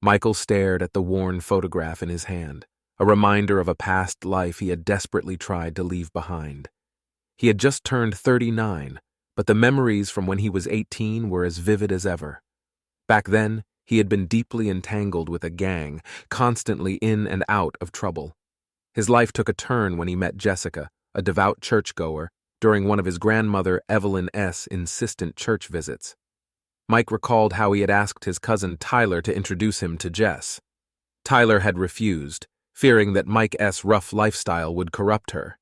Michael stared at the worn photograph in his hand, a reminder of a past life he had desperately tried to leave behind. He had just turned 39, but the memories from when he was 18 were as vivid as ever. Back then, he had been deeply entangled with a gang, constantly in and out of trouble. His life took a turn when he met Jessica, a devout churchgoer, during one of his grandmother Evelyn S.'s insistent church visits. Mike recalled how he had asked his cousin Tyler to introduce him to Jess. Tyler had refused, fearing that Mike S.'s rough lifestyle would corrupt her.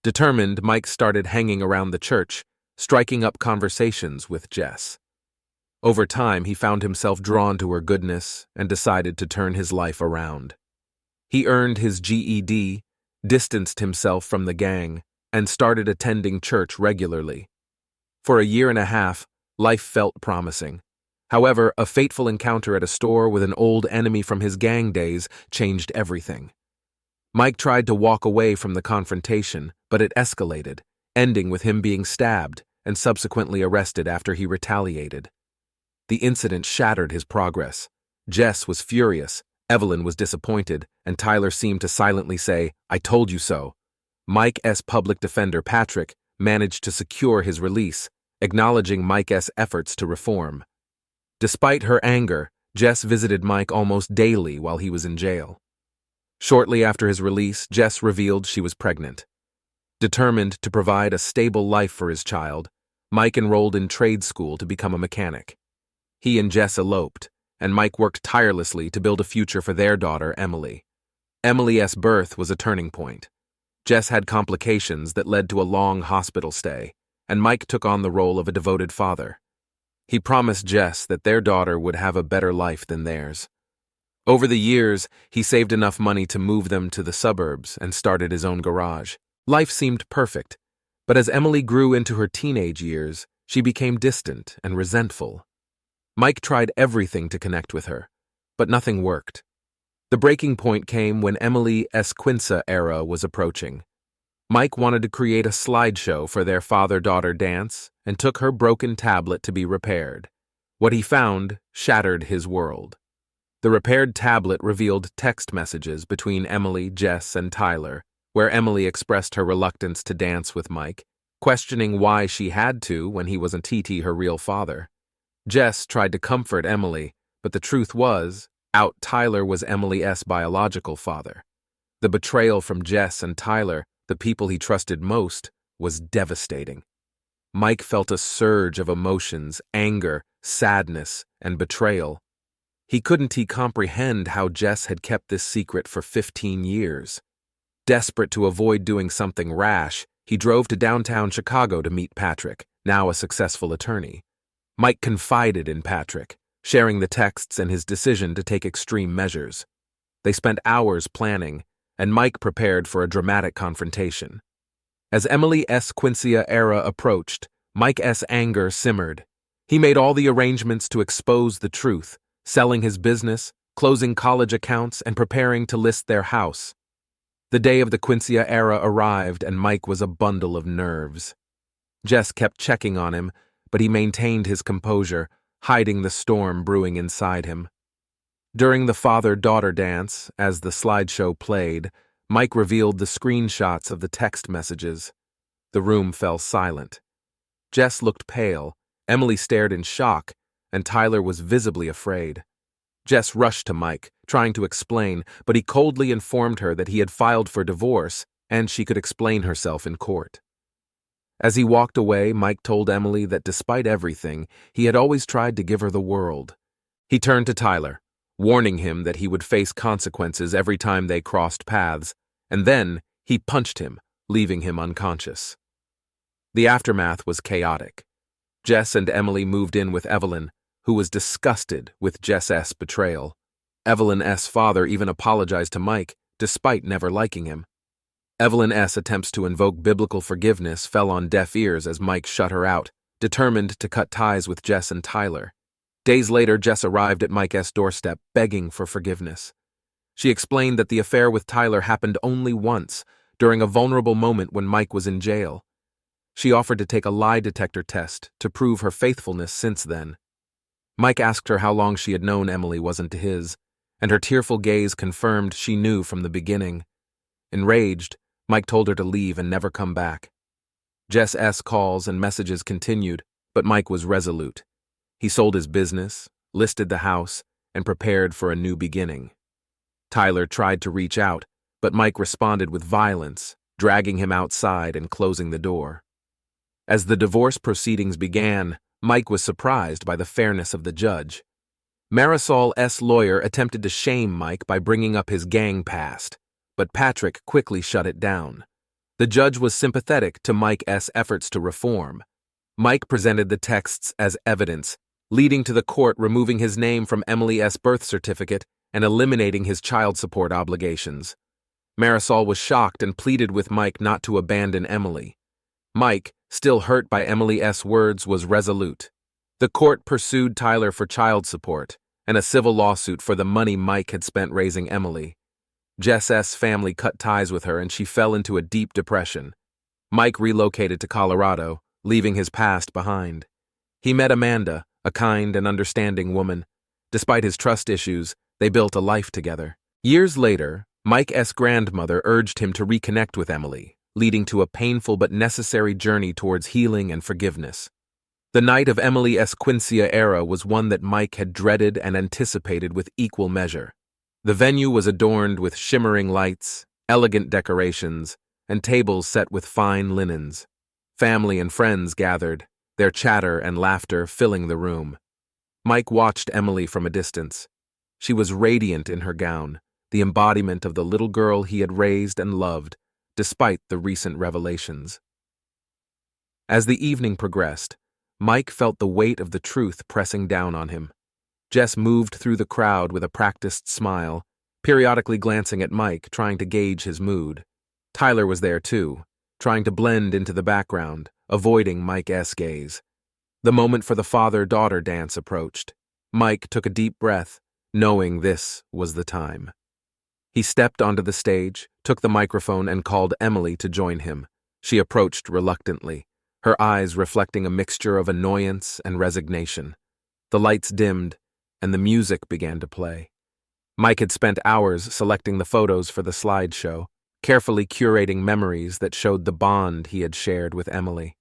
Determined, Mike started hanging around the church, striking up conversations with Jess. Over time, he found himself drawn to her goodness and decided to turn his life around. He earned his GED, distanced himself from the gang, and started attending church regularly. For a year and a half, life felt promising. However, a fateful encounter at a store with an old enemy from his gang days changed everything. Mike tried to walk away from the confrontation, but it escalated, ending with him being stabbed and subsequently arrested after he retaliated. The incident shattered his progress. Jess was furious, Evelyn was disappointed, and Tyler seemed to silently say, "I told you so." Mike S. public defender Patrick managed to secure his release, acknowledging Mike S.'s efforts to reform. Despite her anger, Jess visited Mike almost daily while he was in jail. Shortly after his release, Jess revealed she was pregnant. Determined to provide a stable life for his child, Mike enrolled in trade school to become a mechanic. He and Jess eloped, and Mike worked tirelessly to build a future for their daughter, Emily. Emily's birth was a turning point. Jess had complications that led to a long hospital stay, and Mike took on the role of a devoted father. He promised Jess that their daughter would have a better life than theirs. Over the years, he saved enough money to move them to the suburbs and started his own garage. Life seemed perfect, but as Emily grew into her teenage years, she became distant and resentful. Mike tried everything to connect with her, but nothing worked. The breaking point came when Emily's Quince era was approaching. Mike wanted to create a slideshow for their father-daughter dance and took her broken tablet to be repaired. What he found shattered his world. The repaired tablet revealed text messages between Emily, Jess, and Tyler, where Emily expressed her reluctance to dance with Mike, questioning why she had to when he wasn't her real father. Jess tried to comfort Emily, but the truth was, Tyler was Emily's biological father. The betrayal from Jess and Tyler, the people he trusted most, was devastating. Mike felt a surge of emotions, anger, sadness, and betrayal. He couldn't comprehend how Jess had kept this secret for 15 years. Desperate to avoid doing something rash, he drove to downtown Chicago to meet Patrick, now a successful attorney. Mike confided in Patrick, sharing the texts and his decision to take extreme measures. They spent hours planning, and Mike prepared for a dramatic confrontation. As Emily's Quince era approached, Mike's anger simmered. He made all the arrangements to expose the truth, selling his business, closing college accounts, and preparing to list their house. The day of the Quince era arrived, and Mike was a bundle of nerves. Jess kept checking on him, but he maintained his composure, hiding the storm brewing inside him. During the father-daughter dance, as the slideshow played, Mike revealed the screenshots of the text messages. The room fell silent. Jess looked pale, Emily stared in shock, and Tyler was visibly afraid. Jess rushed to Mike, trying to explain, but he coldly informed her that he had filed for divorce and she could explain herself in court. As he walked away, Mike told Emily that despite everything, he had always tried to give her the world. He turned to Tyler, warning him that he would face consequences every time they crossed paths, and then he punched him, leaving him unconscious. The aftermath was chaotic. Jess and Emily moved in with Evelyn, who was disgusted with Jess's betrayal. Evelyn's father even apologized to Mike, despite never liking him. Evelyn's attempts to invoke biblical forgiveness fell on deaf ears as Mike shut her out, determined to cut ties with Jess and Tyler. Days later, Jess arrived at Mike's doorstep, begging for forgiveness. She explained that the affair with Tyler happened only once, during a vulnerable moment when Mike was in jail. She offered to take a lie detector test to prove her faithfulness since then. Mike asked her how long she had known Emily wasn't his, and her tearful gaze confirmed she knew from the beginning. Enraged, Mike told her to leave and never come back. Jess' calls and messages continued, but Mike was resolute. He sold his business, listed the house, and prepared for a new beginning. Tyler tried to reach out, but Mike responded with violence, dragging him outside and closing the door. As the divorce proceedings began, Mike was surprised by the fairness of the judge. Marisol's lawyer attempted to shame Mike by bringing up his gang past, but Patrick quickly shut it down. The judge was sympathetic to Mike's efforts to reform. Mike presented the texts as evidence, leading to the court removing his name from Emily's birth certificate and eliminating his child support obligations. Marisol was shocked and pleaded with Mike not to abandon Emily. Mike, still hurt by Emily's words, was resolute. The court pursued Tyler for child support and a civil lawsuit for the money Mike had spent raising Emily. Jess's family cut ties with her and she fell into a deep depression. Mike relocated to Colorado, leaving his past behind. He met Amanda, a kind and understanding woman. Despite his trust issues, they built a life together. Years later, Mike's grandmother urged him to reconnect with Emily, leading to a painful but necessary journey towards healing and forgiveness. The night of Emily's Quincia era was one that Mike had dreaded and anticipated with equal measure. The venue was adorned with shimmering lights, elegant decorations, and tables set with fine linens. Family and friends gathered, their chatter and laughter filling the room. Mike watched Emily from a distance. She was radiant in her gown, the embodiment of the little girl he had raised and loved, despite the recent revelations. As the evening progressed, Mike felt the weight of the truth pressing down on him. Jess moved through the crowd with a practiced smile, periodically glancing at Mike, trying to gauge his mood. Tyler was there too, trying to blend into the background, avoiding Mike's gaze. The moment for the father-daughter dance approached. Mike took a deep breath, knowing this was the time. He stepped onto the stage, took the microphone, and called Emily to join him. She approached reluctantly, her eyes reflecting a mixture of annoyance and resignation. The lights dimmed, and the music began to play. Mike had spent hours selecting the photos for the slideshow, carefully curating memories that showed the bond he had shared with Emily.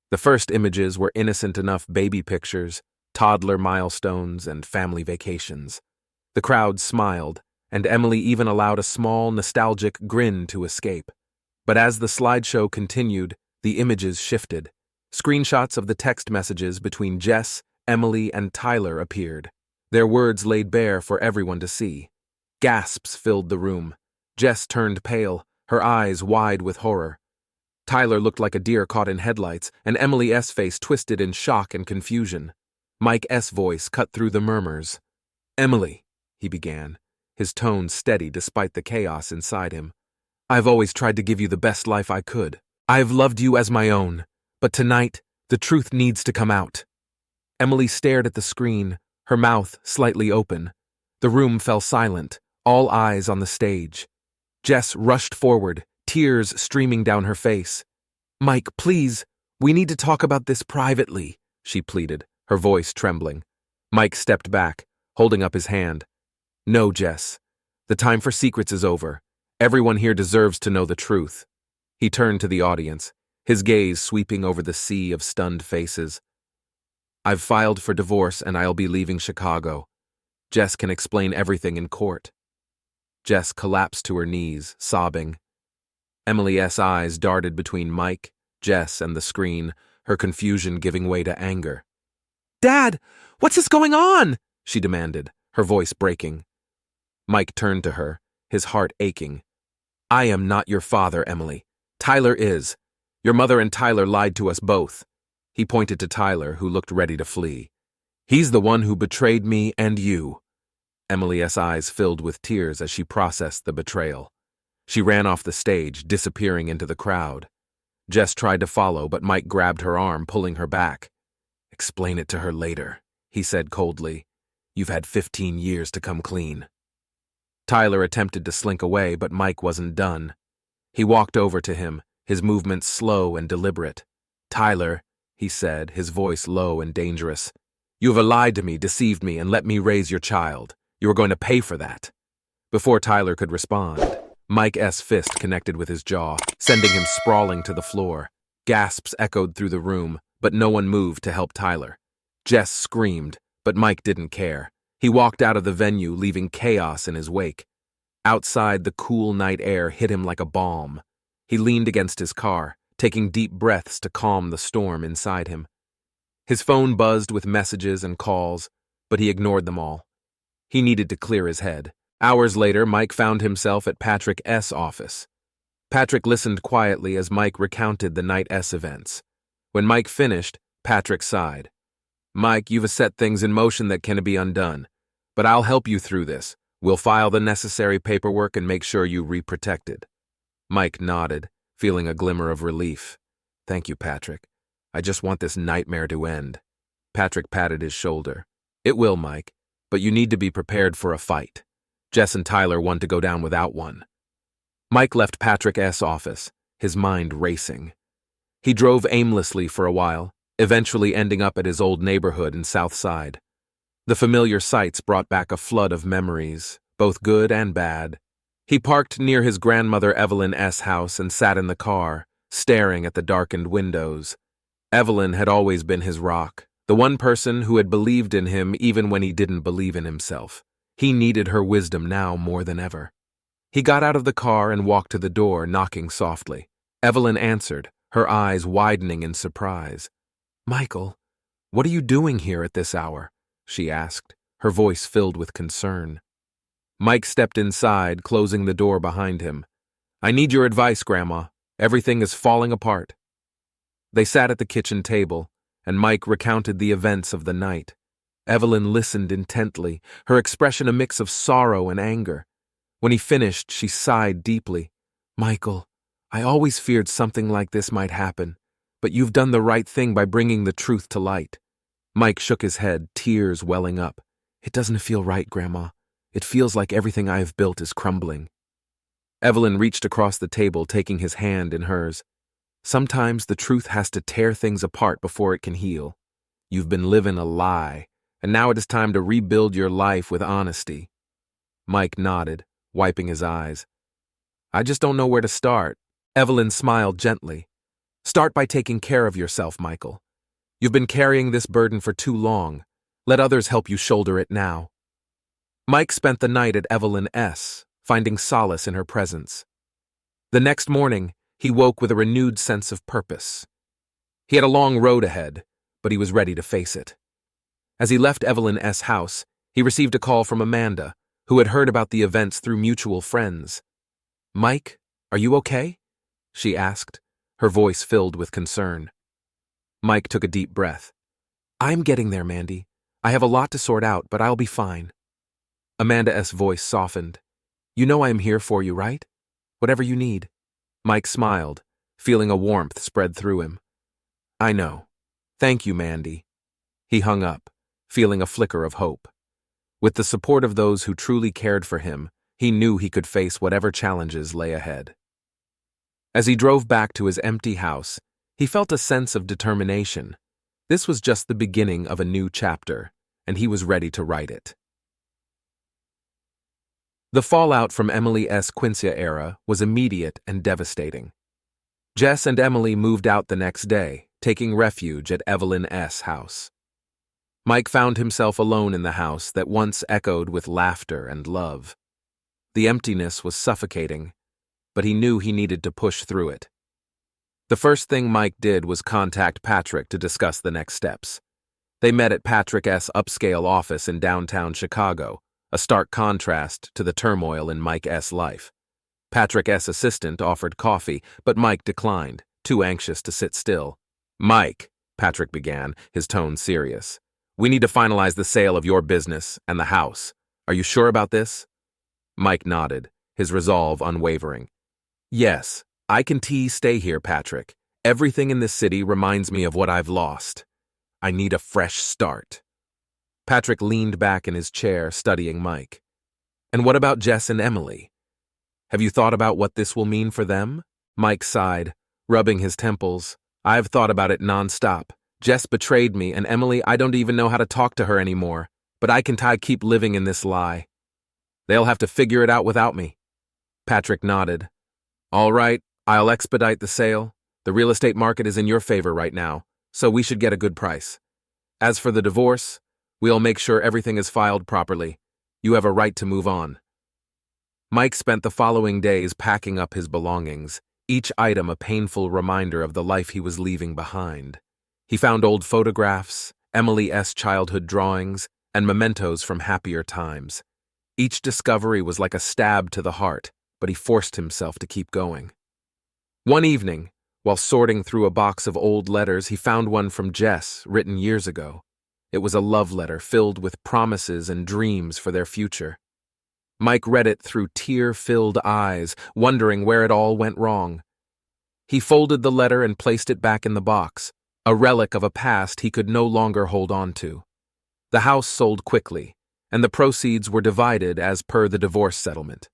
The first images were innocent enough baby pictures, toddler milestones, and family vacations. The crowd smiled, and Emily even allowed a small, nostalgic grin to escape. But as the slideshow continued, the images shifted. Screenshots of the text messages between Jess, Emily, and Tyler appeared, their words laid bare for everyone to see. Gasps filled the room. Jess turned pale, her eyes wide with horror. Tyler looked like a deer caught in headlights, and Emily's face twisted in shock and confusion. Mike's voice cut through the murmurs. "Emily," he began, his tone steady despite the chaos inside him. "I've always tried to give you the best life I could. I've loved you as my own, but tonight, the truth needs to come out." Emily stared at the screen, her mouth slightly open. The room fell silent, all eyes on the stage. Jess rushed forward, tears streaming down her face. "Mike, please, we need to talk about this privately," she pleaded, her voice trembling. Mike stepped back, holding up his hand. "No, Jess. The time for secrets is over. Everyone here deserves to know the truth." He turned to the audience, his gaze sweeping over the sea of stunned faces. "I've filed for divorce and I'll be leaving Chicago. Jess can explain everything in court." Jess collapsed to her knees, sobbing. Emily's eyes darted between Mike, Jess, and the screen, her confusion giving way to anger. "Dad, what's this going on?" she demanded, her voice breaking. Mike turned to her, his heart aching. "I am not your father, Emily. Tyler is. Your mother and Tyler lied to us both." He pointed to Tyler, who looked ready to flee. "He's the one who betrayed me and you." Emily's eyes filled with tears as she processed the betrayal. She ran off the stage, disappearing into the crowd. Jess tried to follow, but Mike grabbed her arm, pulling her back. "Explain it to her later," he said coldly. "You've had 15 years to come clean." Tyler attempted to slink away, but Mike wasn't done. He walked over to him, his movements slow and deliberate. "Tyler," he said, his voice low and dangerous, "you have lied to me, deceived me, and let me raise your child. You are going to pay for that. Before Tyler could respond, Mike S. fist connected with his jaw, sending him sprawling to the floor. Gasps echoed through the room, but no one moved to help Tyler. Jess screamed, but Mike didn't care. He walked out of the venue, leaving chaos in his wake. Outside, the cool night air hit him like a balm. He leaned against his car, taking deep breaths to calm the storm inside him. His phone buzzed with messages and calls, but he ignored them all. He needed to clear his head. Hours later, Mike found himself at Patrick S.'s office. Patrick listened quietly as Mike recounted the night S events. When Mike finished, Patrick sighed. "Mike, you've set things in motion that can be undone. But I'll help you through this. We'll file the necessary paperwork and make sure you're protected." Mike nodded, feeling a glimmer of relief. "Thank you, Patrick. I just want this nightmare to end." Patrick patted his shoulder. "It will, Mike, but you need to be prepared for a fight. Jess and Tyler want to go down without one." Mike left Patrick S.'s office, his mind racing. He drove aimlessly for a while, eventually ending up at his old neighborhood in South Side. The familiar sights brought back a flood of memories, both good and bad. He parked near his grandmother Evelyn S.'s house and sat in the car, staring at the darkened windows. Evelyn had always been his rock, the one person who had believed in him even when he didn't believe in himself. He needed her wisdom now more than ever. He got out of the car and walked to the door, knocking softly. Evelyn answered, her eyes widening in surprise. "Michael, what are you doing here at this hour?" she asked, her voice filled with concern. Mike stepped inside, closing the door behind him. "I need your advice, Grandma. Everything is falling apart." They sat at the kitchen table, and Mike recounted the events of the night. Evelyn listened intently, her expression a mix of sorrow and anger. When he finished, she sighed deeply. "Michael, I always feared something like this might happen, but you've done the right thing by bringing the truth to light." Mike shook his head, tears welling up. "It doesn't feel right, Grandma. It feels like everything I have built is crumbling." Evelyn reached across the table, taking his hand in hers. "Sometimes the truth has to tear things apart before it can heal. You've been living a lie, and now it is time to rebuild your life with honesty." Mike nodded, wiping his eyes. "I just don't know where to start." Evelyn smiled gently. "Start by taking care of yourself, Michael. You've been carrying this burden for too long. Let others help you shoulder it now." Mike spent the night at Evelyn S., finding solace in her presence. The next morning, he woke with a renewed sense of purpose. He had a long road ahead, but he was ready to face it. As he left Evelyn S.'s house, he received a call from Amanda, who had heard about the events through mutual friends. "Mike, are you okay?" she asked, her voice filled with concern. Mike took a deep breath. "I'm getting there, Mandy. I have a lot to sort out, but I'll be fine." Amanda S.'s voice softened. "You know I am here for you, right? Whatever you need." Mike smiled, feeling a warmth spread through him. "I know. Thank you, Mandy." He hung up, feeling a flicker of hope. With the support of those who truly cared for him, he knew he could face whatever challenges lay ahead. As he drove back to his empty house, he felt a sense of determination. This was just the beginning of a new chapter, and he was ready to write it. The fallout from Emily S. Quincy era was immediate and devastating. Jess and Emily moved out the next day, taking refuge at Evelyn S.'s house. Mike found himself alone in the house that once echoed with laughter and love. The emptiness was suffocating, but he knew he needed to push through it. The first thing Mike did was contact Patrick to discuss the next steps. They met at Patrick S. upscale office in downtown Chicago, a stark contrast to the turmoil in Mike S.'s life. Patrick S.'s assistant offered coffee, but Mike declined, too anxious to sit still. "Mike," Patrick began, his tone serious, "we need to finalize the sale of your business and the house. Are you sure about this?" Mike nodded, his resolve unwavering. "Yes, I can stay here, Patrick. Everything in this city reminds me of what I've lost. I need a fresh start." Patrick leaned back in his chair, studying Mike. "And what about Jess and Emily? Have you thought about what this will mean for them?" Mike sighed, rubbing his temples. "I've thought about it nonstop. Jess betrayed me, and Emily, I don't even know how to talk to her anymore. But I can keep living in this lie. They'll have to figure it out without me. Patrick nodded. All right, I'll expedite the sale. The real estate market is in your favor right now, so we should get a good price. As for the divorce, we'll make sure everything is filed properly. You have a right to move on. Mike spent the following days packing up his belongings, each item a painful reminder of the life he was leaving behind. He found old photographs, Emily's childhood drawings, and mementos from happier times. Each discovery was like a stab to the heart, but he forced himself to keep going. One evening, while sorting through a box of old letters, he found one from Jess, written years ago. It was a love letter filled with promises and dreams for their future. Mike read it through tear-filled eyes, wondering where it all went wrong. He folded the letter and placed it back in the box, a relic of a past he could no longer hold on to. The house sold quickly, and the proceeds were divided as per the divorce settlement.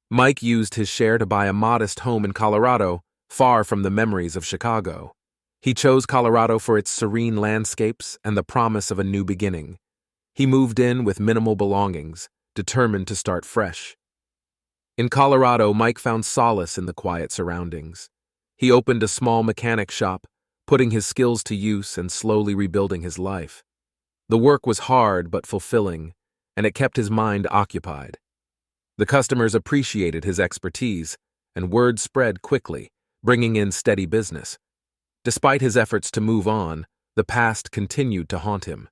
Mike used his share to buy a modest home in Colorado, far from the memories of Chicago. He chose Colorado for its serene landscapes and the promise of a new beginning. He moved in with minimal belongings, determined to start fresh. In Colorado, Mike found solace in the quiet surroundings. He opened a small mechanic shop, putting his skills to use and slowly rebuilding his life. The work was hard but fulfilling, and it kept his mind occupied. The customers appreciated his expertise, and word spread quickly, bringing in steady business. Despite his efforts to move on, the past continued to haunt him.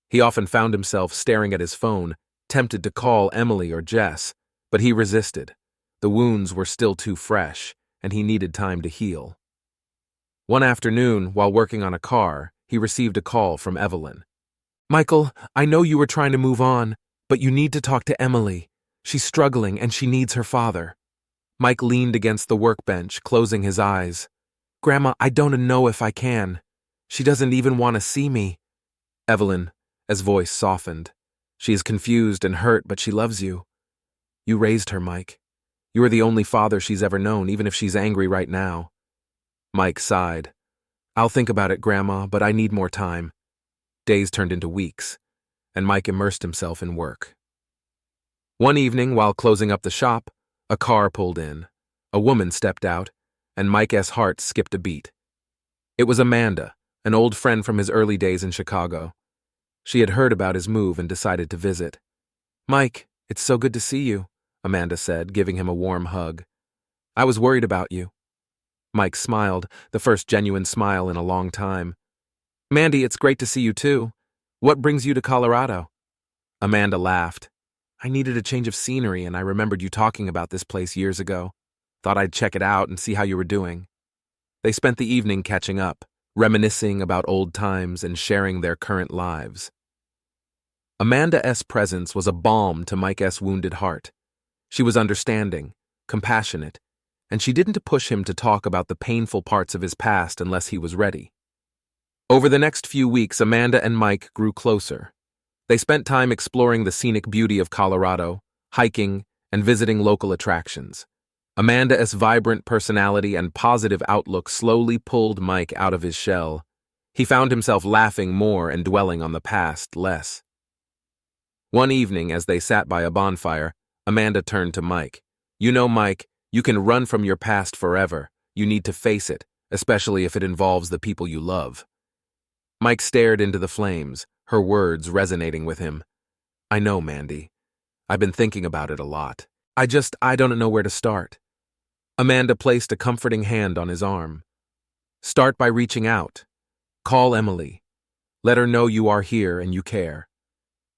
He often found himself staring at his phone, tempted to call Emily or Jess, but he resisted. The wounds were still too fresh, and he needed time to heal. One afternoon, while working on a car, he received a call from Evelyn. "Michael, I know you were trying to move on, but you need to talk to Emily. She's struggling and she needs her father." Mike leaned against the workbench, closing his eyes. "Grandma, I don't know if I can. She doesn't even want to see me." Evelyn, his voice softened. "She is confused and hurt, but she loves you. You raised her, Mike. You are the only father she's ever known, even if she's angry right now." Mike sighed. "I'll think about it, Grandma, but I need more time." Days turned into weeks, and Mike immersed himself in work. One evening, while closing up the shop, a car pulled in. A woman stepped out, and Mike's heart skipped a beat. It was Amanda, an old friend from his early days in Chicago. She had heard about his move and decided to visit. "Mike, it's so good to see you," Amanda said, giving him a warm hug. "I was worried about you." Mike smiled, the first genuine smile in a long time. "Mandy, it's great to see you too. What brings you to Colorado?" Amanda laughed. "I needed a change of scenery, and I remembered you talking about this place years ago. Thought I'd check it out and see how you were doing." They spent the evening catching up, reminiscing about old times and sharing their current lives. Amanda's presence was a balm to Mike's wounded heart. She was understanding, compassionate, and she didn't push him to talk about the painful parts of his past unless he was ready. Over the next few weeks, Amanda and Mike grew closer. They spent time exploring the scenic beauty of Colorado, hiking, and visiting local attractions. Amanda's vibrant personality and positive outlook slowly pulled Mike out of his shell. He found himself laughing more and dwelling on the past less. One evening, as they sat by a bonfire, Amanda turned to Mike. "You know, Mike, you can run from your past forever. You need to face it, especially if it involves the people you love." Mike stared into the flames, her words resonating with him. "I know, Mandy. I've been thinking about it a lot. I don't know where to start." Amanda placed a comforting hand on his arm. "Start by reaching out. Call Emily. Let her know you are here and you care.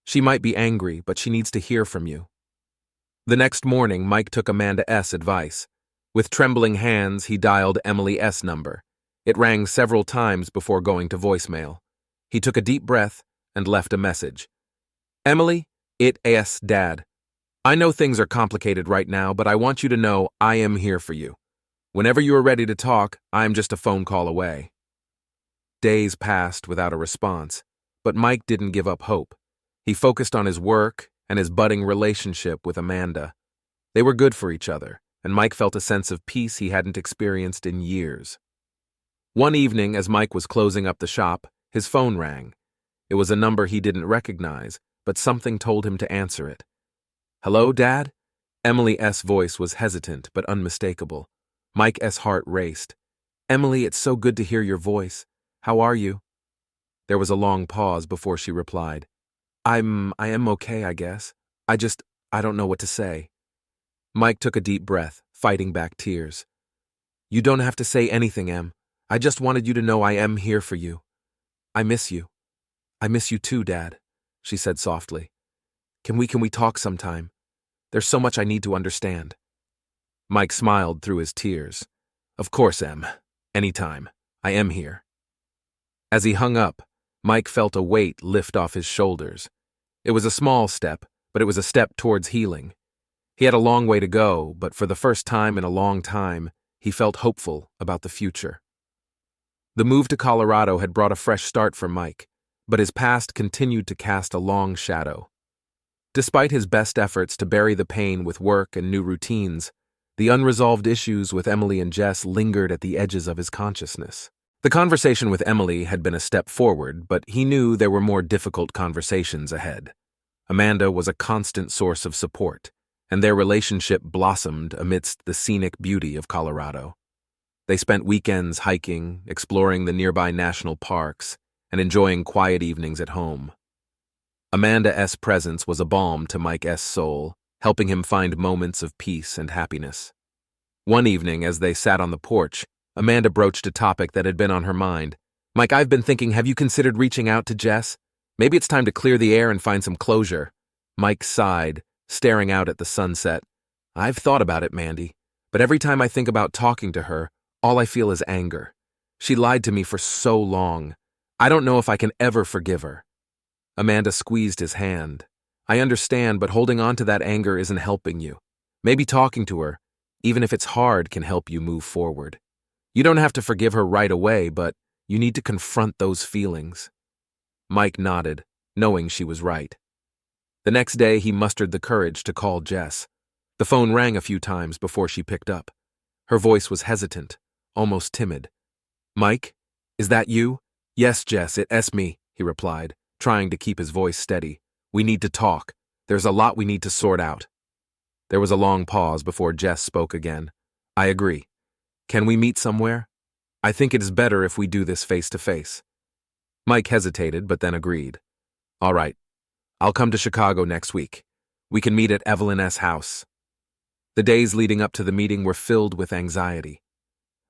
She might be angry, but she needs to hear from you." The next morning, Mike took Amanda's advice. With trembling hands, he dialed Emily's number. It rang several times before going to voicemail. He took a deep breath and left a message. "Emily, it's Dad. I know things are complicated right now, but I want you to know I am here for you. Whenever you are ready to talk, I am just a phone call away." Days passed without a response, but Mike didn't give up hope. He focused on his work and his budding relationship with Amanda. They were good for each other, and Mike felt a sense of peace he hadn't experienced in years. One evening, as Mike was closing up the shop, his phone rang. It was a number he didn't recognize, but something told him to answer it. Hello, Dad? Emily S.'s voice was hesitant but unmistakable. Mike S.'s heart raced. Emily, it's so good to hear your voice. How are you? There was a long pause before she replied. I am okay, I guess. I don't know what to say. Mike took a deep breath, fighting back tears. You don't have to say anything, Em. I just wanted you to know I am here for you. I miss you. I miss you too, Dad, she said softly. Can we talk sometime? There's so much I need to understand. Mike smiled through his tears. Of course, Em. Anytime. I am here. As he hung up, Mike felt a weight lift off his shoulders. It was a small step, but it was a step towards healing. He had a long way to go, but for the first time in a long time, he felt hopeful about the future. The move to Colorado had brought a fresh start for Mike, but his past continued to cast a long shadow. Despite his best efforts to bury the pain with work and new routines, the unresolved issues with Emily and Jess lingered at the edges of his consciousness. The conversation with Emily had been a step forward, but he knew there were more difficult conversations ahead. Amanda was a constant source of support, and their relationship blossomed amidst the scenic beauty of Colorado. They spent weekends hiking, exploring the nearby national parks, and enjoying quiet evenings at home. Amanda S.'s presence was a balm to Mike S.'s soul, helping him find moments of peace and happiness. One evening, as they sat on the porch, Amanda broached a topic that had been on her mind. Mike, I've been thinking, have you considered reaching out to Jess? Maybe it's time to clear the air and find some closure. Mike sighed, staring out at the sunset. I've thought about it, Mandy, but every time I think about talking to her, all I feel is anger. She lied to me for so long. I don't know if I can ever forgive her. Amanda squeezed his hand. I understand, but holding on to that anger isn't helping you. Maybe talking to her, even if it's hard, can help you move forward. You don't have to forgive her right away, but you need to confront those feelings. Mike nodded, knowing she was right. The next day, he mustered the courage to call Jess. The phone rang a few times before she picked up. Her voice was hesitant, almost timid. Mike, is that you? Yes, Jess, it's me, he replied, trying to keep his voice steady. We need to talk. There's a lot we need to sort out. There was a long pause before Jess spoke again. I agree. Can we meet somewhere? I think it is better if we do this face to face. Mike hesitated, but then agreed. All right. I'll come to Chicago next week. We can meet at Evelyn S.'s house. The days leading up to the meeting were filled with anxiety.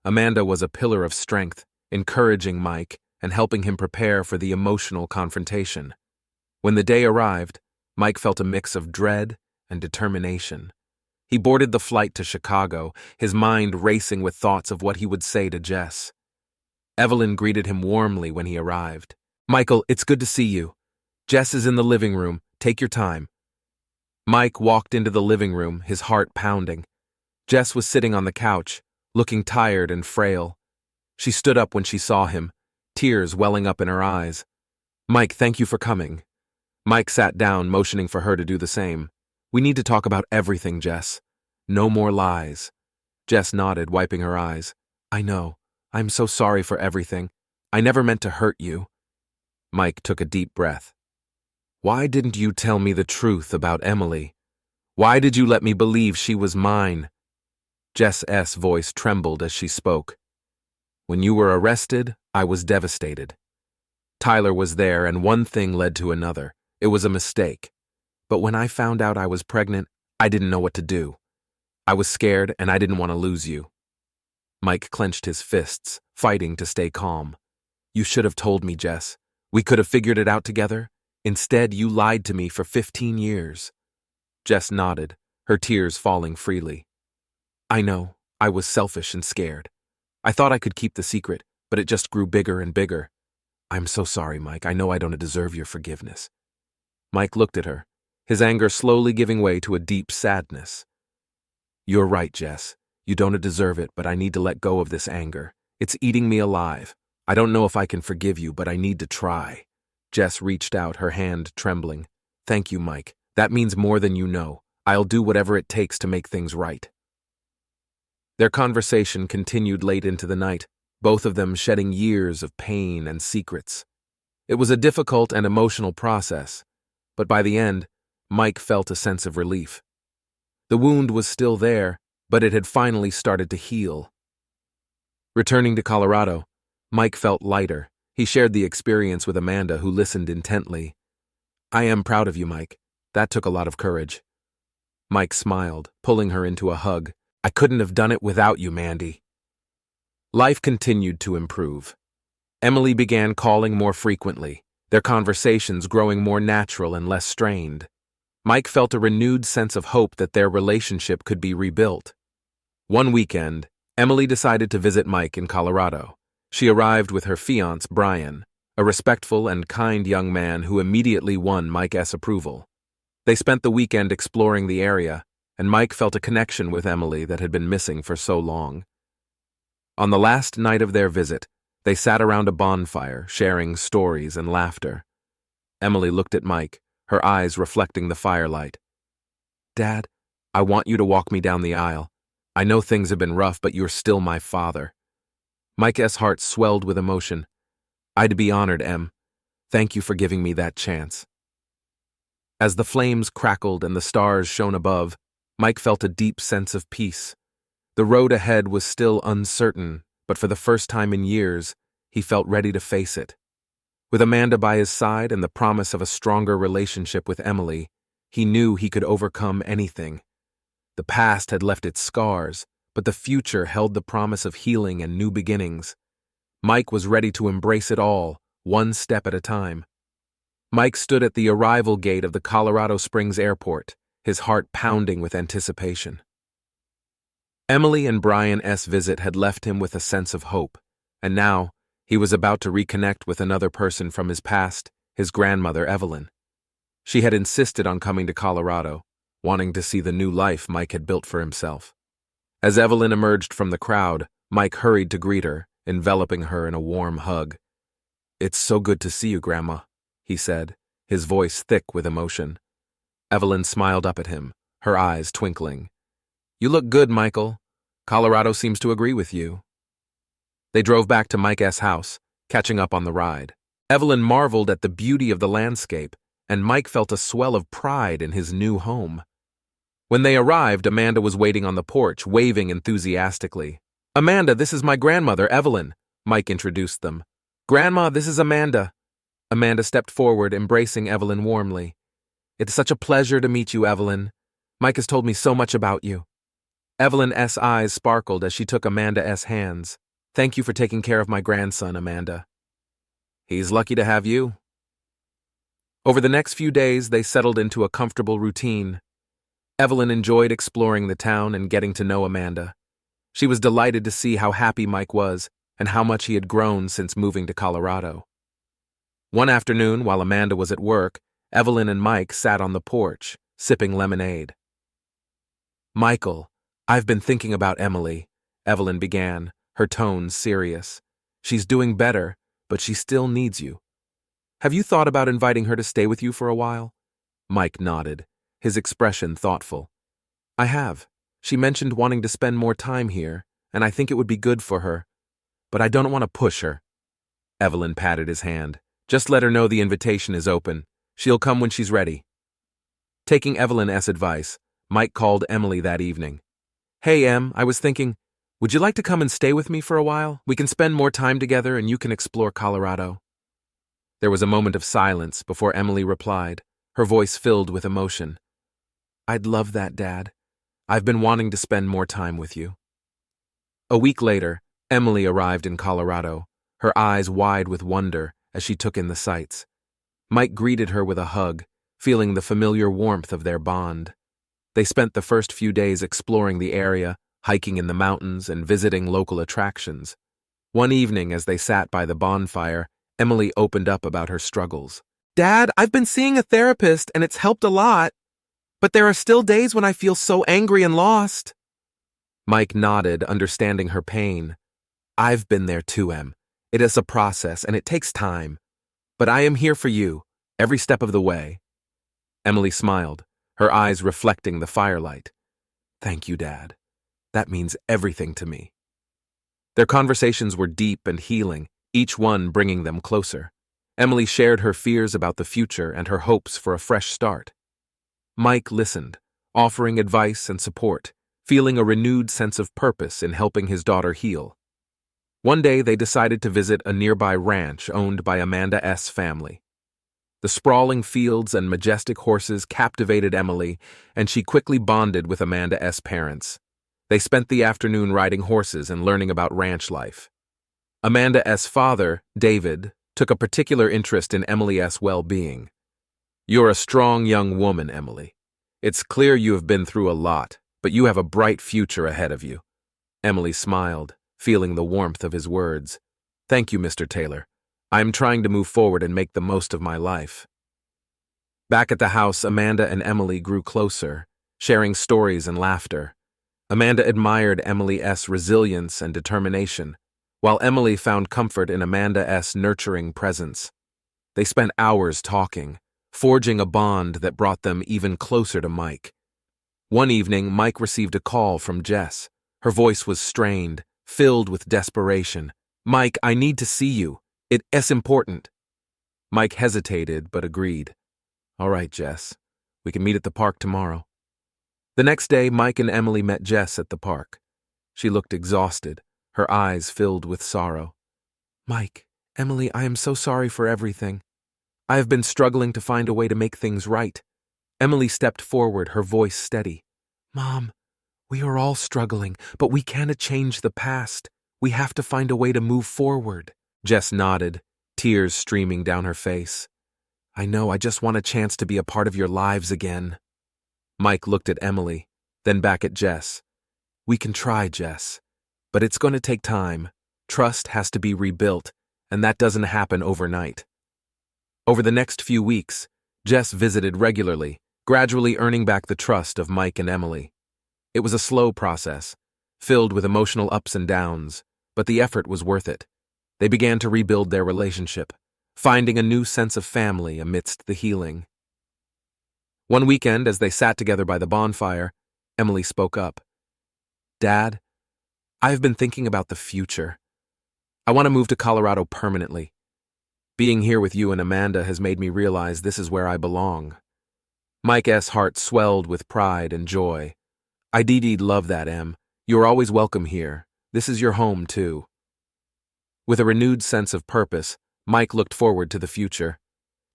Amanda was a pillar of strength, encouraging Mike and helping him prepare for the emotional confrontation. When the day arrived, Mike felt a mix of dread and determination. He boarded the flight to Chicago, his mind racing with thoughts of what he would say to Jess. Evelyn greeted him warmly when he arrived. Michael, it's good to see you. Jess is in the living room. Take your time. Mike walked into the living room, his heart pounding. Jess was sitting on the couch, looking tired and frail. She stood up when she saw him, tears welling up in her eyes. Mike, thank you for coming. Mike sat down, motioning for her to do the same. We need to talk about everything, Jess. No more lies. Jess nodded, wiping her eyes. I know. I'm so sorry for everything. I never meant to hurt you. Mike took a deep breath. Why didn't you tell me the truth about Emily? Why did you let me believe she was mine? Jess's voice trembled as she spoke. When you were arrested, I was devastated. Tyler was there, and one thing led to another. It was a mistake. But when I found out I was pregnant, I didn't know what to do. I was scared, and I didn't want to lose you. Mike clenched his fists, fighting to stay calm. You should have told me, Jess. We could have figured it out together. Instead, you lied to me for 15 years. Jess nodded, her tears falling freely. I know, I was selfish and scared. I thought I could keep the secret, but it just grew bigger and bigger. I'm so sorry, Mike. I know I don't deserve your forgiveness. Mike looked at her, his anger slowly giving way to a deep sadness. You're right, Jess. You don't deserve it, but I need to let go of this anger. It's eating me alive. I don't know if I can forgive you, but I need to try. Jess reached out, her hand trembling. Thank you, Mike. That means more than you know. I'll do whatever it takes to make things right. Their conversation continued late into the night, both of them shedding years of pain and secrets. It was a difficult and emotional process, but by the end, Mike felt a sense of relief. The wound was still there, but it had finally started to heal. Returning to Colorado, Mike felt lighter. He shared the experience with Amanda, who listened intently. "I am proud of you, Mike. That took a lot of courage." Mike smiled, pulling her into a hug. "I couldn't have done it without you, Mandy." Life continued to improve. Emily began calling more frequently, their conversations growing more natural and less strained. Mike felt a renewed sense of hope that their relationship could be rebuilt. One weekend, Emily decided to visit Mike in Colorado. She arrived with her fiancé, Brian, a respectful and kind young man who immediately won Mike's approval. They spent the weekend exploring the area, and Mike felt a connection with Emily that had been missing for so long. On the last night of their visit, they sat around a bonfire, sharing stories and laughter. Emily looked at Mike, her eyes reflecting the firelight. "Dad, I want you to walk me down the aisle. I know things have been rough, but you're still my father." Mike's heart swelled with emotion. "I'd be honored, Em. Thank you for giving me that chance." As the flames crackled and the stars shone above, Mike felt a deep sense of peace. The road ahead was still uncertain, but for the first time in years, he felt ready to face it. With Amanda by his side and the promise of a stronger relationship with Emily, he knew he could overcome anything. The past had left its scars, but the future held the promise of healing and new beginnings. Mike was ready to embrace it all, one step at a time. Mike stood at the arrival gate of the Colorado Springs airport, his heart pounding with anticipation. Emily and Brian's visit had left him with a sense of hope, and now he was about to reconnect with another person from his past, his grandmother, Evelyn. She had insisted on coming to Colorado, wanting to see the new life Mike had built for himself. As Evelyn emerged from the crowd, Mike hurried to greet her, enveloping her in a warm hug. "It's so good to see you, Grandma," he said, his voice thick with emotion. Evelyn smiled up at him, her eyes twinkling. "You look good, Michael. Colorado seems to agree with you." They drove back to Mike's house, catching up on the ride. Evelyn marveled at the beauty of the landscape, and Mike felt a swell of pride in his new home. When they arrived, Amanda was waiting on the porch, waving enthusiastically. "Amanda, this is my grandmother, Evelyn," Mike introduced them. "Grandma, this is Amanda." Amanda stepped forward, embracing Evelyn warmly. "It's such a pleasure to meet you, Evelyn. Mike has told me so much about you." Evelyn's eyes sparkled as she took Amanda's hands. "Thank you for taking care of my grandson, Amanda." "He's lucky to have you." Over the next few days, they settled into a comfortable routine. Evelyn enjoyed exploring the town and getting to know Amanda. She was delighted to see how happy Mike was and how much he had grown since moving to Colorado. One afternoon, while Amanda was at work, Evelyn and Mike sat on the porch, sipping lemonade. "Michael, I've been thinking about Emily," Evelyn began, her tone serious. "She's doing better, but she still needs you. Have you thought about inviting her to stay with you for a while?" Mike nodded, his expression thoughtful. "I have. She mentioned wanting to spend more time here, and I think it would be good for her. But I don't want to push her." Evelyn patted his hand. "Just let her know the invitation is open. She'll come when she's ready." Taking Evelyn's advice, Mike called Emily that evening. "Hey, Em, I was thinking, would you like to come and stay with me for a while? We can spend more time together and you can explore Colorado." There was a moment of silence before Emily replied, her voice filled with emotion. "I'd love that, Dad. I've been wanting to spend more time with you." A week later, Emily arrived in Colorado, her eyes wide with wonder as she took in the sights. Mike greeted her with a hug, feeling the familiar warmth of their bond. They spent the first few days exploring the area, hiking in the mountains and visiting local attractions. One evening, as they sat by the bonfire, Emily opened up about her struggles. "Dad, I've been seeing a therapist and it's helped a lot, but there are still days when I feel so angry and lost." Mike nodded, understanding her pain. "I've been there too, Em. It is a process and it takes time. But I am here for you, every step of the way." Emily smiled, her eyes reflecting the firelight. "Thank you, Dad. That means everything to me." Their conversations were deep and healing, each one bringing them closer. Emily shared her fears about the future and her hopes for a fresh start. Mike listened, offering advice and support, feeling a renewed sense of purpose in helping his daughter heal. One day, they decided to visit a nearby ranch owned by Amanda S. family. The sprawling fields and majestic horses captivated Emily, and she quickly bonded with Amanda S. parents. They spent the afternoon riding horses and learning about ranch life. Amanda S. father, David, took a particular interest in Emily S. well-being. "You're a strong young woman, Emily. It's clear you have been through a lot, but you have a bright future ahead of you." Emily smiled, feeling the warmth of his words. "Thank you, Mr. Taylor. I am trying to move forward and make the most of my life." Back at the house, Amanda and Emily grew closer, sharing stories and laughter. Amanda admired Emily S.'s resilience and determination, while Emily found comfort in Amanda S.'s nurturing presence. They spent hours talking, forging a bond that brought them even closer to Mike. One evening, Mike received a call from Jess. Her voice was strained, filled with desperation. "Mike, I need to see you. It's important." Mike hesitated but agreed. "All right, Jess. We can meet at the park tomorrow." The next day, Mike and Emily met Jess at the park. She looked exhausted, her eyes filled with sorrow. "Mike, Emily, I am so sorry for everything. I have been struggling to find a way to make things right." Emily stepped forward, her voice steady. "Mom, we are all struggling, but we can't change the past. We have to find a way to move forward." Jess nodded, tears streaming down her face. "I know, I just want a chance to be a part of your lives again." Mike looked at Emily, then back at Jess. "We can try, Jess, but it's going to take time. Trust has to be rebuilt, and that doesn't happen overnight." Over the next few weeks, Jess visited regularly, gradually earning back the trust of Mike and Emily. It was a slow process, filled with emotional ups and downs, but the effort was worth it. They began to rebuild their relationship, finding a new sense of family amidst the healing. One weekend, as they sat together by the bonfire, Emily spoke up. "Dad, I've been thinking about the future. I want to move to Colorado permanently. Being here with you and Amanda has made me realize this is where I belong." Mike's heart swelled with pride and joy. "I did love that, Em. You are always welcome here. This is your home, too." With a renewed sense of purpose, Mike looked forward to the future.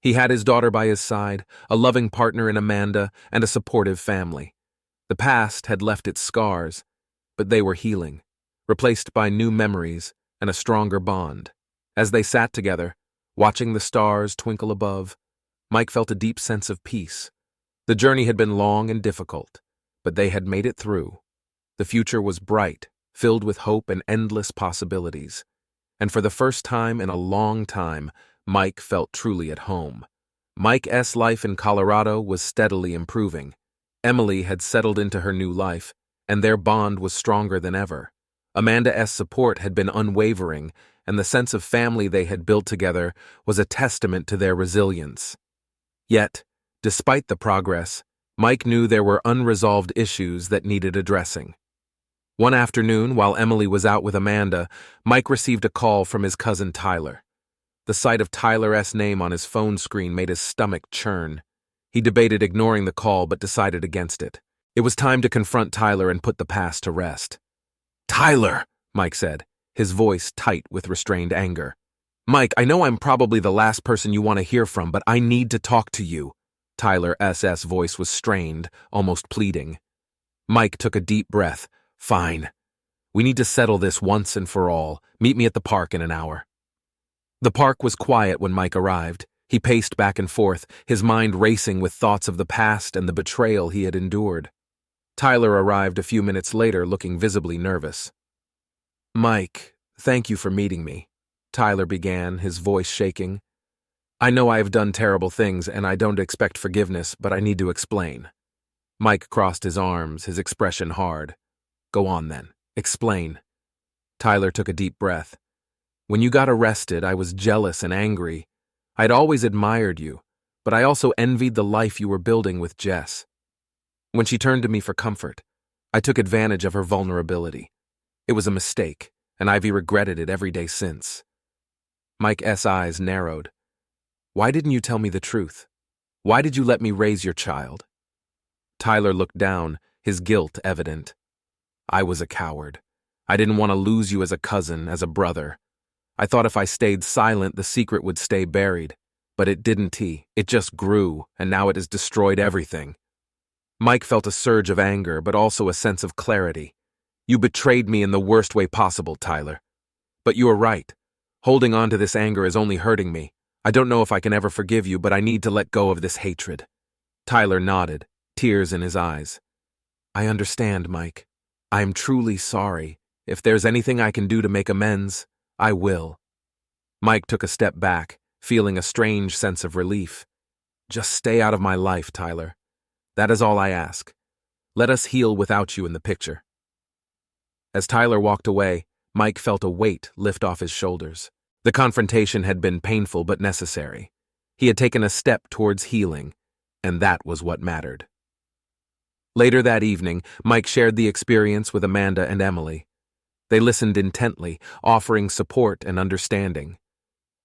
He had his daughter by his side, a loving partner in Amanda, and a supportive family. The past had left its scars, but they were healing, replaced by new memories and a stronger bond. As they sat together, watching the stars twinkle above, Mike felt a deep sense of peace. The journey had been long and difficult, but they had made it through. The future was bright, filled with hope and endless possibilities. And for the first time in a long time, Mike felt truly at home. Mike's life in Colorado was steadily improving. Emily had settled into her new life, and their bond was stronger than ever. Amanda's support had been unwavering, and the sense of family they had built together was a testament to their resilience. Yet, despite the progress, Mike knew there were unresolved issues that needed addressing. One afternoon, while Emily was out with Amanda, Mike received a call from his cousin Tyler. The sight of Tyler's name on his phone screen made his stomach churn. He debated ignoring the call but decided against it. It was time to confront Tyler and put the past to rest. "Tyler," Mike said, his voice tight with restrained anger. "Mike, I know I'm probably the last person you want to hear from, but I need to talk to you." Tyler's voice was strained, almost pleading. Mike took a deep breath. "Fine. We need to settle this once and for all. Meet me at the park in an hour." The park was quiet when Mike arrived. He paced back and forth, his mind racing with thoughts of the past and the betrayal he had endured. Tyler arrived a few minutes later, looking visibly nervous. "Mike, thank you for meeting me," Tyler began, his voice shaking. "I know I have done terrible things, and I don't expect forgiveness, but I need to explain." Mike crossed his arms, his expression hard. "Go on then. Explain." Tyler took a deep breath. "When you got arrested, I was jealous and angry. I'd always admired you, but I also envied the life you were building with Jess. When she turned to me for comfort, I took advantage of her vulnerability. It was a mistake, and I've regretted it every day since." Mike's eyes narrowed. "Why didn't you tell me the truth? Why did you let me raise your child?" Tyler looked down, his guilt evident. I was a coward. I didn't want to lose you as a cousin, as a brother. I thought if I stayed silent, the secret would stay buried. But it didn't. It just grew, and now it has destroyed everything. Mike felt a surge of anger, but also a sense of clarity. You betrayed me in the worst way possible, Tyler. But you are right. Holding on to this anger is only hurting me. I don't know if I can ever forgive you, but I need to let go of this hatred. Tyler nodded, tears in his eyes. I understand, Mike. I am truly sorry. If there's anything I can do to make amends, I will. Mike took a step back, feeling a strange sense of relief. Just stay out of my life, Tyler. That is all I ask. Let us heal without you in the picture. As Tyler walked away, Mike felt a weight lift off his shoulders. The confrontation had been painful but necessary. He had taken a step towards healing, and that was what mattered. Later that evening, Mike shared the experience with Amanda and Emily. They listened intently, offering support and understanding.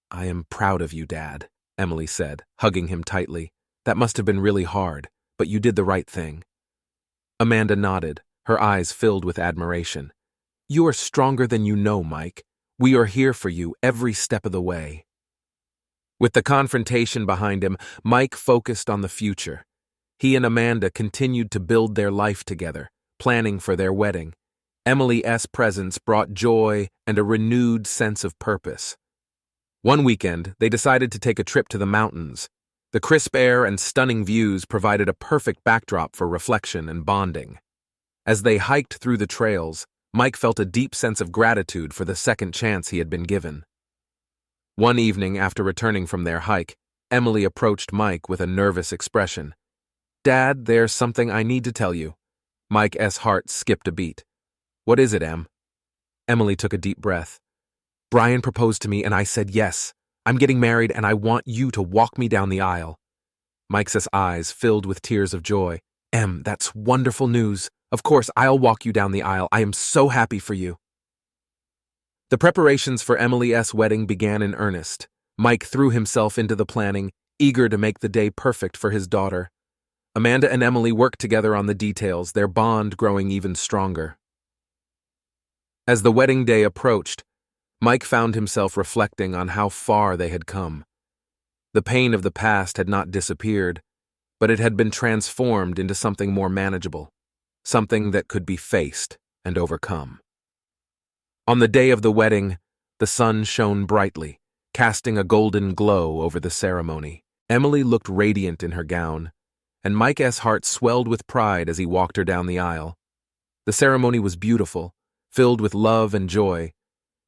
I am proud of you, Dad, Emily said, hugging him tightly. That must have been really hard, but you did the right thing. Amanda nodded, her eyes filled with admiration. You are stronger than you know, Mike. We are here for you every step of the way. With the confrontation behind him, Mike focused on the future. He and Amanda continued to build their life together, planning for their wedding. Emily's presence brought joy and a renewed sense of purpose. One weekend, they decided to take a trip to the mountains. The crisp air and stunning views provided a perfect backdrop for reflection and bonding. As they hiked through the trails, Mike felt a deep sense of gratitude for the second chance he had been given. One evening, after returning from their hike, Emily approached Mike with a nervous expression. Dad, there's something I need to tell you. Mike's heart skipped a beat. What is it, Em? Emily took a deep breath. Brian proposed to me and I said yes. I'm getting married and I want you to walk me down the aisle. Mike's eyes filled with tears of joy. Em, that's wonderful news. Of course, I'll walk you down the aisle. I am so happy for you. The preparations for Emily's wedding began in earnest. Mike threw himself into the planning, eager to make the day perfect for his daughter. Amanda and Emily worked together on the details, their bond growing even stronger. As the wedding day approached, Mike found himself reflecting on how far they had come. The pain of the past had not disappeared, but it had been transformed into something more manageable, something that could be faced and overcome. On the day of the wedding, the sun shone brightly, casting a golden glow over the ceremony. Emily looked radiant in her gown, and Mike's heart swelled with pride as he walked her down the aisle. The ceremony was beautiful, filled with love and joy.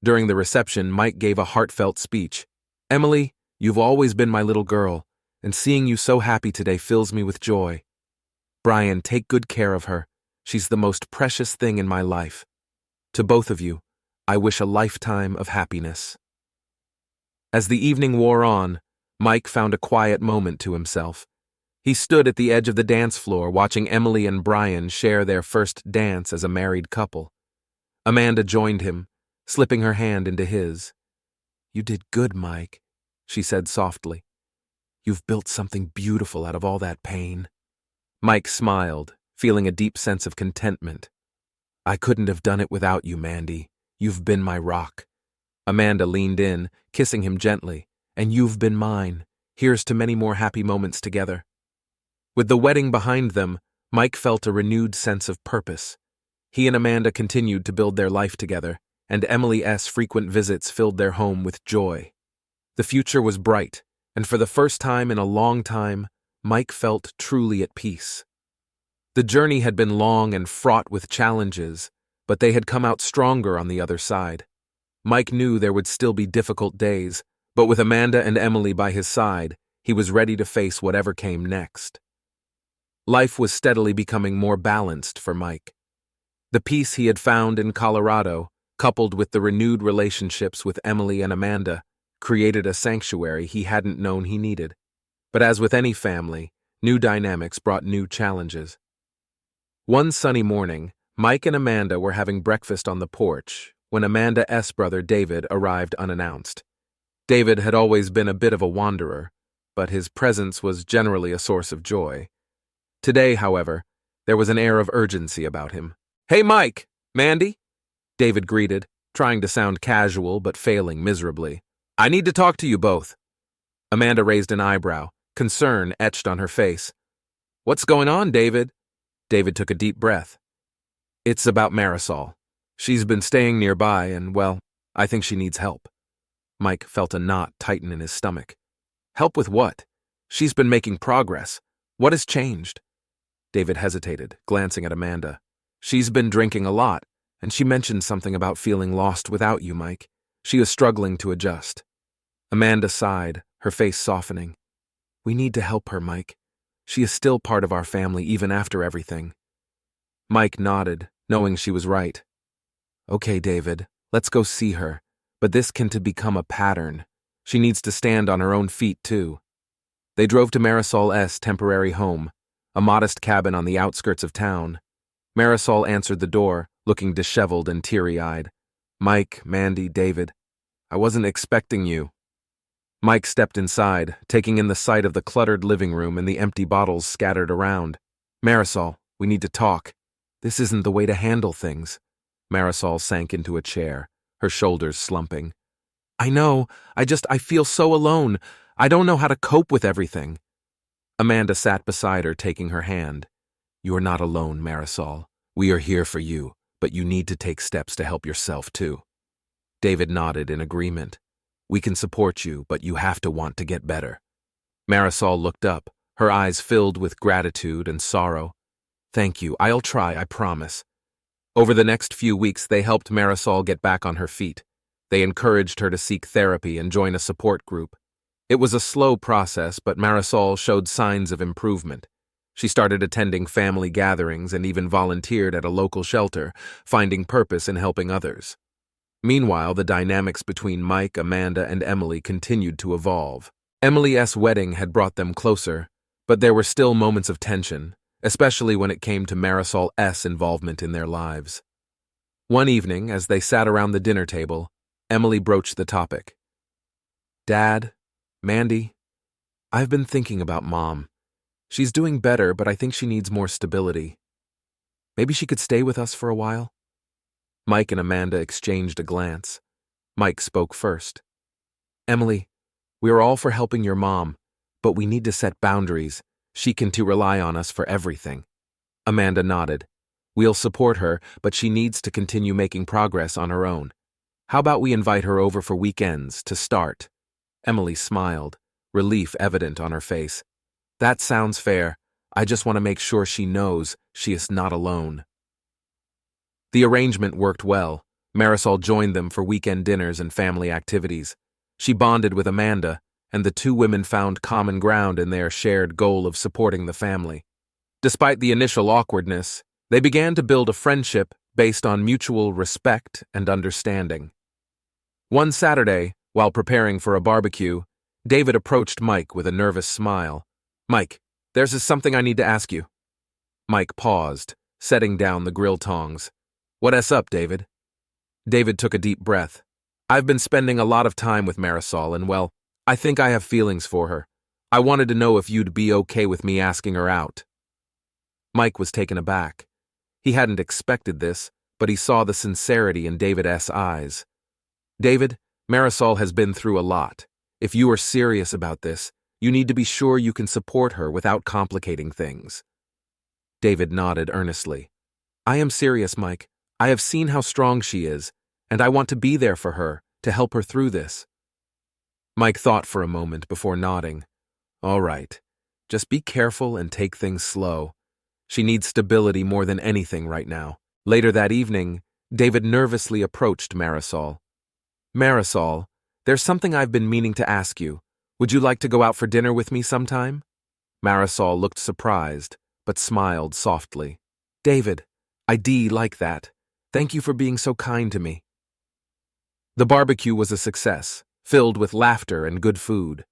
During the reception, Mike gave a heartfelt speech. Emily, you've always been my little girl, and seeing you so happy today fills me with joy. Brian, take good care of her. She's the most precious thing in my life. To both of you, I wish a lifetime of happiness. As the evening wore on, Mike found a quiet moment to himself. He stood at the edge of the dance floor watching Emily and Brian share their first dance as a married couple. Amanda joined him, slipping her hand into his. You did good, Mike, she said softly. You've built something beautiful out of all that pain. Mike smiled, feeling a deep sense of contentment. I couldn't have done it without you, Mandy. You've been my rock. Amanda leaned in, kissing him gently. And you've been mine. Here's to many more happy moments together. With the wedding behind them, Mike felt a renewed sense of purpose. He and Amanda continued to build their life together, and Emily's frequent visits filled their home with joy. The future was bright, and for the first time in a long time, Mike felt truly at peace. The journey had been long and fraught with challenges, but they had come out stronger on the other side. Mike knew there would still be difficult days, but with Amanda and Emily by his side, he was ready to face whatever came next. Life was steadily becoming more balanced for Mike. The peace he had found in Colorado, coupled with the renewed relationships with Emily and Amanda, created a sanctuary he hadn't known he needed. But as with any family, new dynamics brought new challenges. One sunny morning, Mike and Amanda were having breakfast on the porch when Amanda's brother David arrived unannounced. David had always been a bit of a wanderer, but his presence was generally a source of joy. Today, however, There was an air of urgency about him. "Hey, Mike! Mandy?" David greeted, trying to sound casual but failing miserably. "I need to talk to you both." Amanda raised an eyebrow, concern etched on her face. "What's going on, David?" David took a deep breath. "It's about Marisol. She's been staying nearby and, well, I think she needs help." Mike felt a knot tighten in his stomach. "Help with what? She's been making progress. What has changed?" David hesitated, glancing at Amanda. "She's been drinking a lot, and she mentioned something about feeling lost without you, Mike. She is struggling to adjust." Amanda sighed, her face softening. "We need to help her, Mike. She is still part of our family even after everything." Mike nodded, knowing she was right. "Okay, David, let's go see her, but this can become a pattern. She needs to stand on her own feet, too." They drove to Marisol's temporary home, a modest cabin on the outskirts of town. Marisol answered the door, looking disheveled and teary-eyed. "Mike, Mandy, David, I wasn't expecting you." Mike stepped inside, taking in the sight of the cluttered living room and the empty bottles scattered around. "Marisol, we need to talk. This isn't the way to handle things." Marisol sank into a chair, her shoulders slumping. "I know, I feel so alone. I don't know how to cope with everything." Amanda sat beside her, taking her hand. "You are not alone, Marisol. We are here for you, but you need to take steps to help yourself, too." David nodded in agreement. "We can support you, but you have to want to get better." Marisol looked up, her eyes filled with gratitude and sorrow. "Thank you. I'll try, I promise." Over the next few weeks, they helped Marisol get back on her feet. They encouraged her to seek therapy and join a support group. It was a slow process, but Marisol showed signs of improvement. She started attending family gatherings and even volunteered at a local shelter, finding purpose in helping others. Meanwhile, the dynamics between Mike, Amanda, and Emily continued to evolve. Emily's wedding had brought them closer, but there were still moments of tension, especially when it came to Marisol's involvement in their lives. One evening, as they sat around the dinner table, Emily broached the topic. "Dad, Mandy, I've been thinking about Mom. She's doing better, but I think she needs more stability. Maybe she could stay with us for a while?" Mike and Amanda exchanged a glance. Mike spoke first. "Emily, we are all for helping your mom, but we need to set boundaries. She can rely on us for everything." Amanda nodded. "We'll support her, but she needs to continue making progress on her own. How about we invite her over for weekends to start?" Emily smiled, relief evident on her face. "That sounds fair. I just want to make sure she knows she is not alone." The arrangement worked well. Marisol joined them for weekend dinners and family activities. She bonded with Amanda, and the two women found common ground in their shared goal of supporting the family. Despite the initial awkwardness, they began to build a friendship based on mutual respect and understanding. One Saturday, while preparing for a barbecue, David approached Mike with a nervous smile. "Mike, there's something I need to ask you." Mike paused, setting down the grill tongs. "What's up, David?" David took a deep breath. "I've been spending a lot of time with Marisol, and well, I think I have feelings for her. I wanted to know if you'd be okay with me asking her out." Mike was taken aback. He hadn't expected this, but he saw the sincerity in David's eyes. "David, Marisol has been through a lot. If you are serious about this, you need to be sure you can support her without complicating things." David nodded earnestly. "I am serious, Mike. I have seen how strong she is, and I want to be there for her, to help her through this." Mike thought for a moment before nodding. "All right. Just be careful and take things slow. She needs stability more than anything right now." Later that evening, David nervously approached Marisol. "Marisol, there's something I've been meaning to ask you. Would you like to go out for dinner with me sometime?" Marisol looked surprised, but smiled softly. "David, I like that. Thank you for being so kind to me." The barbecue was a success, filled with laughter and good food.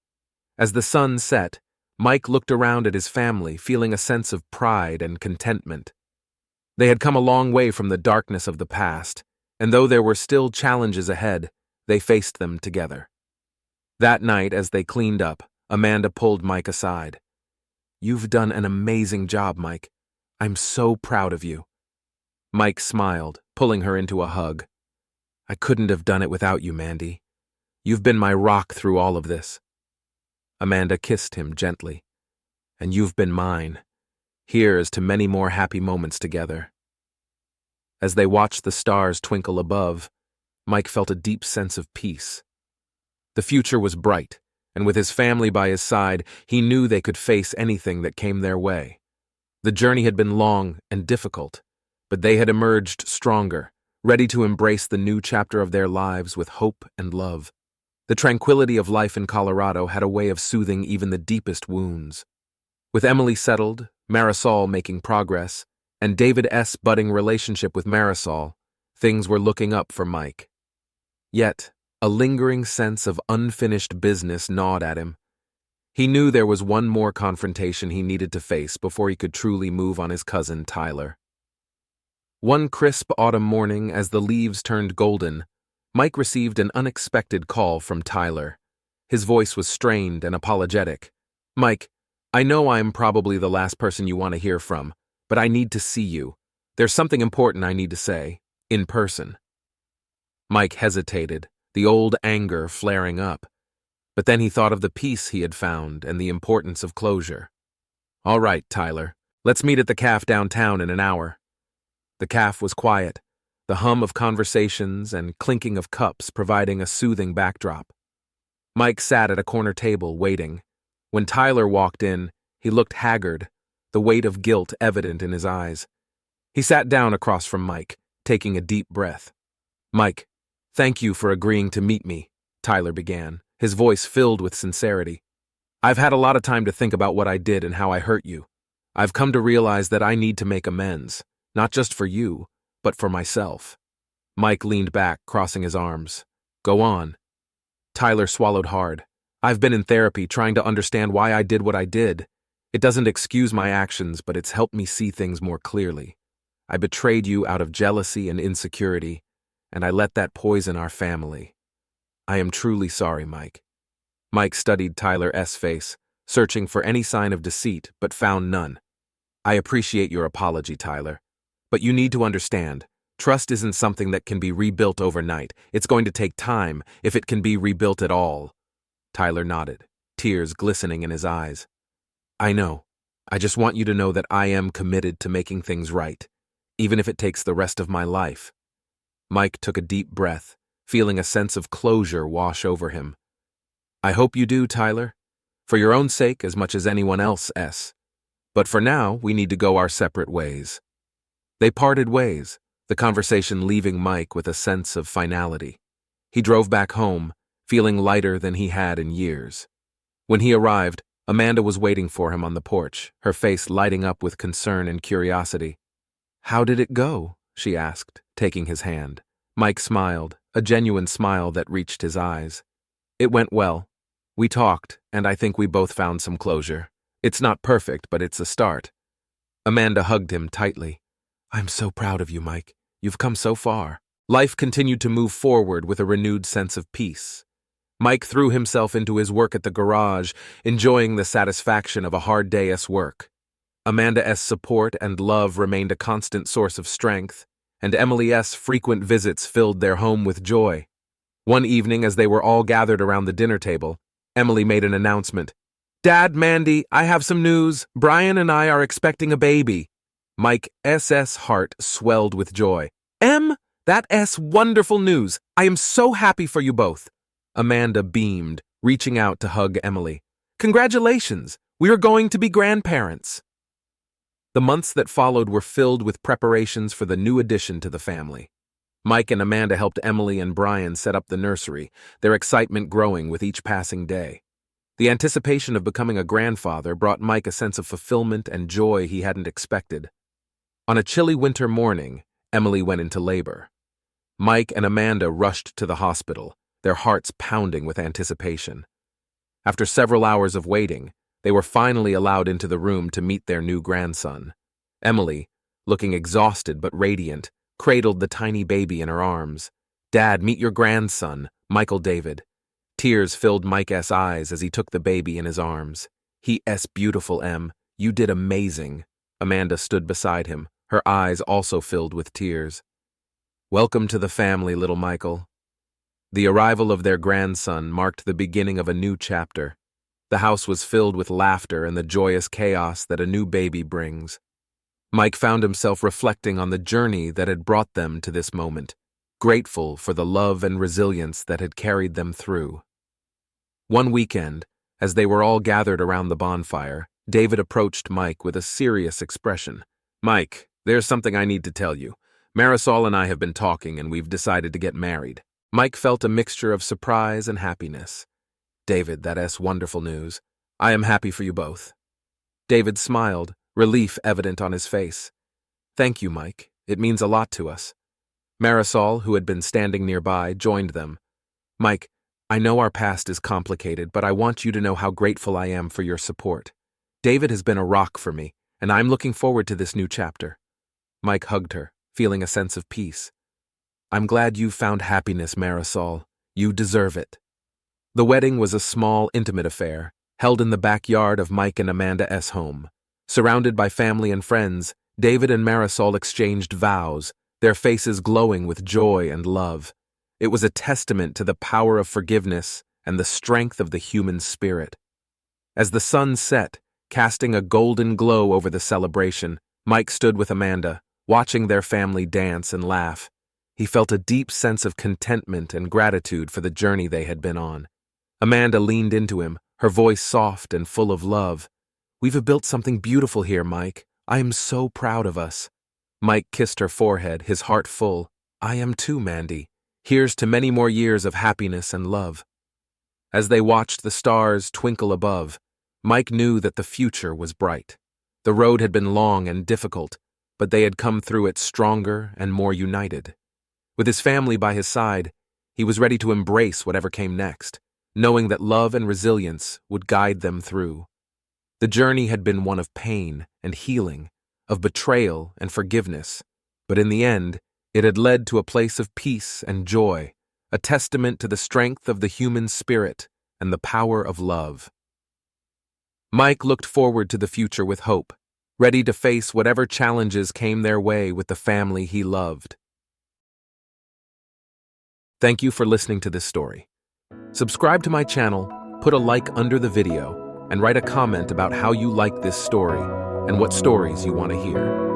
As the sun set, Mike looked around at his family, feeling a sense of pride and contentment. They had come a long way from the darkness of the past, and though there were still challenges ahead, they faced them together. That night, as they cleaned up, Amanda pulled Mike aside. "You've done an amazing job, Mike. I'm so proud of you. Mike smiled, pulling her into a hug. I couldn't have done it without you, Mandy. You've been my rock through all of this. Amanda kissed him gently. And you've been mine. Here's to many more happy moments together. As they watched the stars twinkle above, Mike felt a deep sense of peace. The future was bright, and with his family by his side, he knew they could face anything that came their way. The journey had been long and difficult, but they had emerged stronger, ready to embrace the new chapter of their lives with hope and love. The tranquility of life in Colorado had a way of soothing even the deepest wounds. With Emily settled, Marisol making progress, and David's budding relationship with Marisol, things were looking up for Mike. Yet, a lingering sense of unfinished business gnawed at him. He knew there was one more confrontation he needed to face before he could truly move on his cousin Tyler. One crisp autumn morning, as the leaves turned golden, Mike received an unexpected call from Tyler. His voice was strained and apologetic. Mike, I know I'm probably the last person you want to hear from, but I need to see you. There's something important I need to say, in person. Mike hesitated, the old anger flaring up. But then he thought of the peace he had found and the importance of closure. All right, Tyler, let's meet at the cafe downtown in an hour. The cafe was quiet, the hum of conversations and clinking of cups providing a soothing backdrop. Mike sat at a corner table, waiting. When Tyler walked in, he looked haggard, the weight of guilt evident in his eyes. He sat down across from Mike, taking a deep breath. Mike, thank you for agreeing to meet me, Tyler began, his voice filled with sincerity. I've had a lot of time to think about what I did and how I hurt you. I've come to realize that I need to make amends, not just for you, but for myself. Mike leaned back, crossing his arms. Go on. Tyler swallowed hard. I've been in therapy trying to understand why I did what I did. It doesn't excuse my actions, but it's helped me see things more clearly. I betrayed you out of jealousy and insecurity, and I let that poison our family. I am truly sorry, Mike. Mike studied Tyler's face, searching for any sign of deceit, but found none. I appreciate your apology, Tyler. But you need to understand, trust isn't something that can be rebuilt overnight. It's going to take time, if it can be rebuilt at all. Tyler nodded, tears glistening in his eyes. I know. I just want you to know that I am committed to making things right, even if it takes the rest of my life. Mike took a deep breath, feeling a sense of closure wash over him. I hope you do, Tyler, for your own sake as much as anyone else's. But for now, we need to go our separate ways. They parted ways, the conversation leaving Mike with a sense of finality. He drove back home, feeling lighter than he had in years. When he arrived, Amanda was waiting for him on the porch, her face lighting up with concern and curiosity. How did it go? She asked, taking his hand. Mike smiled, a genuine smile that reached his eyes. It went well. We talked, and I think we both found some closure. It's not perfect, but it's a start. Amanda hugged him tightly. I'm so proud of you, Mike. You've come so far. Life continued to move forward with a renewed sense of peace. Mike threw himself into his work at the garage, enjoying the satisfaction of a hard day's work. Amanda's support and love remained a constant source of strength, and Emily's frequent visits filled their home with joy. One evening, as they were all gathered around the dinner table, Emily made an announcement. Dad, Mandy, I have some news. Brian and I are expecting a baby. Mike's heart swelled with joy. That's wonderful news. I am so happy for you both. Amanda beamed, reaching out to hug Emily. Congratulations. We are going to be grandparents. The months that followed were filled with preparations for the new addition to the family. Mike and Amanda helped Emily and Brian set up the nursery, their excitement growing with each passing day. The anticipation of becoming a grandfather brought Mike a sense of fulfillment and joy he hadn't expected. On a chilly winter morning, Emily went into labor. Mike and Amanda rushed to the hospital, their hearts pounding with anticipation. After several hours of waiting, they were finally allowed into the room to meet their new grandson. Emily, looking exhausted but radiant, cradled the tiny baby in her arms. Dad, meet your grandson, Michael David. Tears filled Mike's eyes as he took the baby in his arms. He is beautiful, Em. You did amazing. Amanda stood beside him, her eyes also filled with tears. "Welcome to the family, little Michael." The arrival of their grandson marked the beginning of a new chapter. The house was filled with laughter and the joyous chaos that a new baby brings. Mike found himself reflecting on the journey that had brought them to this moment, grateful for the love and resilience that had carried them through. One weekend, as they were all gathered around the bonfire, David approached Mike with a serious expression. "Mike, there's something I need to tell you. Marisol and I have been talking and we've decided to get married." Mike felt a mixture of surprise and happiness. "David, that's wonderful news. I am happy for you both." David smiled, relief evident on his face. "Thank you, Mike. It means a lot to us." Marisol, who had been standing nearby, joined them. "Mike, I know our past is complicated, but I want you to know how grateful I am for your support. David has been a rock for me, and I'm looking forward to this new chapter." Mike hugged her, feeling a sense of peace. "I'm glad you've found happiness, Marisol. You deserve it." The wedding was a small, intimate affair, held in the backyard of Mike and Amanda's home. Surrounded by family and friends, David and Marisol exchanged vows, their faces glowing with joy and love. It was a testament to the power of forgiveness and the strength of the human spirit. As the sun set, casting a golden glow over the celebration, Mike stood with Amanda, watching their family dance and laugh. He felt a deep sense of contentment and gratitude for the journey they had been on. Amanda leaned into him, her voice soft and full of love. "We've built something beautiful here, Mike. I am so proud of us." Mike kissed her forehead, his heart full. "I am too, Mandy. Here's to many more years of happiness and love." As they watched the stars twinkle above, Mike knew that the future was bright. The road had been long and difficult, but they had come through it stronger and more united. With his family by his side, he was ready to embrace whatever came next, knowing that love and resilience would guide them through. The journey had been one of pain and healing, of betrayal and forgiveness, but in the end, it had led to a place of peace and joy, a testament to the strength of the human spirit and the power of love. Mike looked forward to the future with hope, ready to face whatever challenges came their way with the family he loved. Thank you for listening to this story. Subscribe to my channel, put a like under the video, and write a comment about how you like this story and what stories you want to hear.